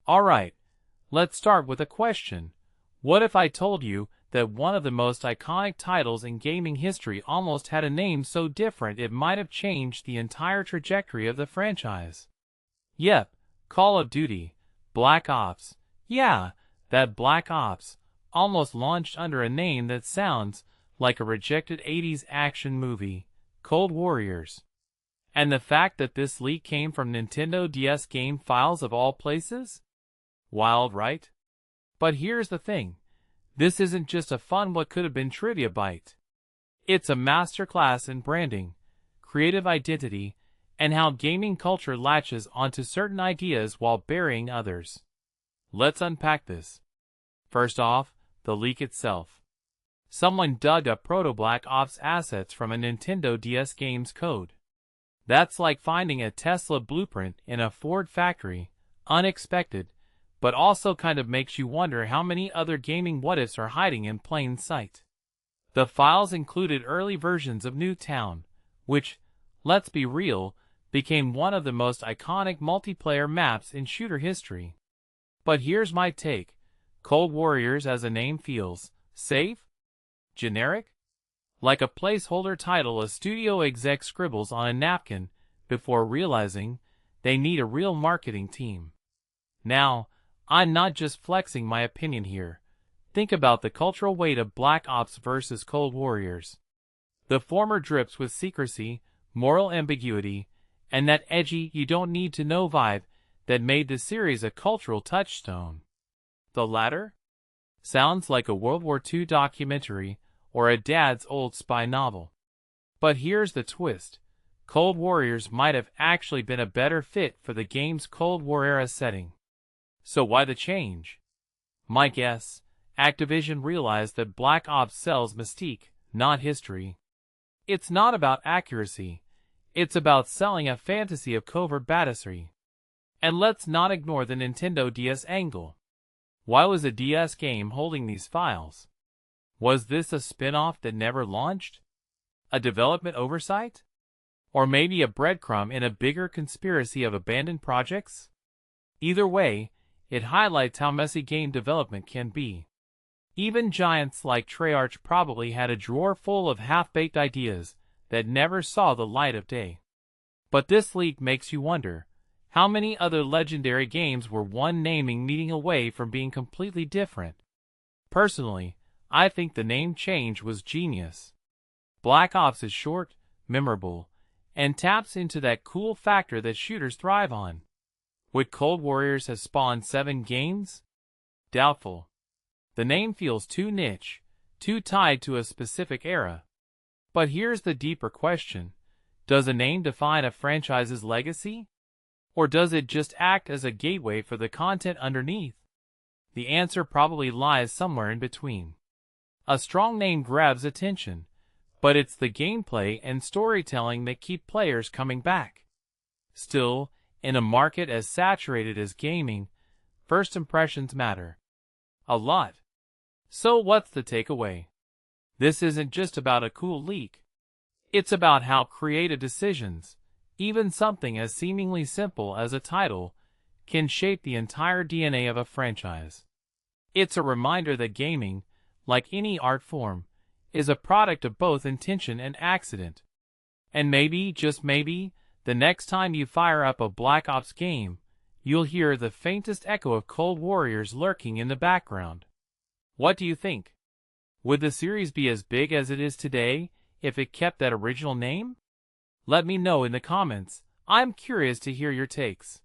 Alright, let's start with a question. What if I told you that one of the most iconic titles in gaming history almost had a name so different it might have changed the entire trajectory of the franchise? Yep, Call of Duty, Black Ops. Yeah, that Black Ops, almost launched under a name that sounds like a rejected 80s action movie, Cold Warriors. And the fact that this leak came from Nintendo DS game files of all places? Wild, right? But here's the thing. This isn't just a fun what could have been trivia bite. It's a masterclass in branding, creative identity, and how gaming culture latches onto certain ideas while burying others. Let's unpack this. First off, the leak itself. Someone dug up proto-Black Ops assets from a Nintendo DS game's code. That's like finding a Tesla blueprint in a Ford factory, unexpected, but also kind of makes you wonder how many other gaming what-ifs are hiding in plain sight. The files included early versions of Newtown, which, let's be real, became one of the most iconic multiplayer maps in shooter history. But here's my take. Cold Warriors as a name feels safe? Generic? Like a placeholder title a studio exec scribbles on a napkin before realizing they need a real marketing team. Now, I'm not just flexing my opinion here. Think about the cultural weight of Black Ops versus Cold Warriors. The former drips with secrecy, moral ambiguity, and that edgy you-don't-need-to-know vibe that made the series a cultural touchstone. The latter? Sounds like a World War II documentary or a dad's old spy novel. But here's the twist. Cold Warriors might have actually been a better fit for the game's Cold War era setting. So why the change? My guess, Activision realized that Black Ops sells mystique, not history. It's not about accuracy. It's about selling a fantasy of covert badassery. And let's not ignore the Nintendo DS angle. Why was a DS game holding these files? Was this a spin-off that never launched? A development oversight? Or maybe a breadcrumb in a bigger conspiracy of abandoned projects? Either way, it highlights how messy game development can be. Even giants like Treyarch probably had a drawer full of half-baked ideas that never saw the light of day. But this leak makes you wonder, how many other legendary games were one naming meeting away from being completely different? Personally, I think the name change was genius. Black Ops is short, memorable, and taps into that cool factor that shooters thrive on. Would Cold Warriors have spawned 7 games? Doubtful. The name feels too niche, too tied to a specific era. But here's the deeper question. Does a name define a franchise's legacy? Or does it just act as a gateway for the content underneath? The answer probably lies somewhere in between. A strong name grabs attention, but it's the gameplay and storytelling that keep players coming back. Still, in a market as saturated as gaming, first impressions matter. A lot. So what's the takeaway? This isn't just about a cool leak. It's about how creative decisions, even something as seemingly simple as a title, can shape the entire DNA of a franchise. It's a reminder that gaming, like any art form, is a product of both intention and accident. And maybe, just maybe, the next time you fire up a Black Ops game, you'll hear the faintest echo of Cold Warriors lurking in the background. What do you think? Would the series be as big as it is today if it kept that original name? Let me know in the comments. I'm curious to hear your takes.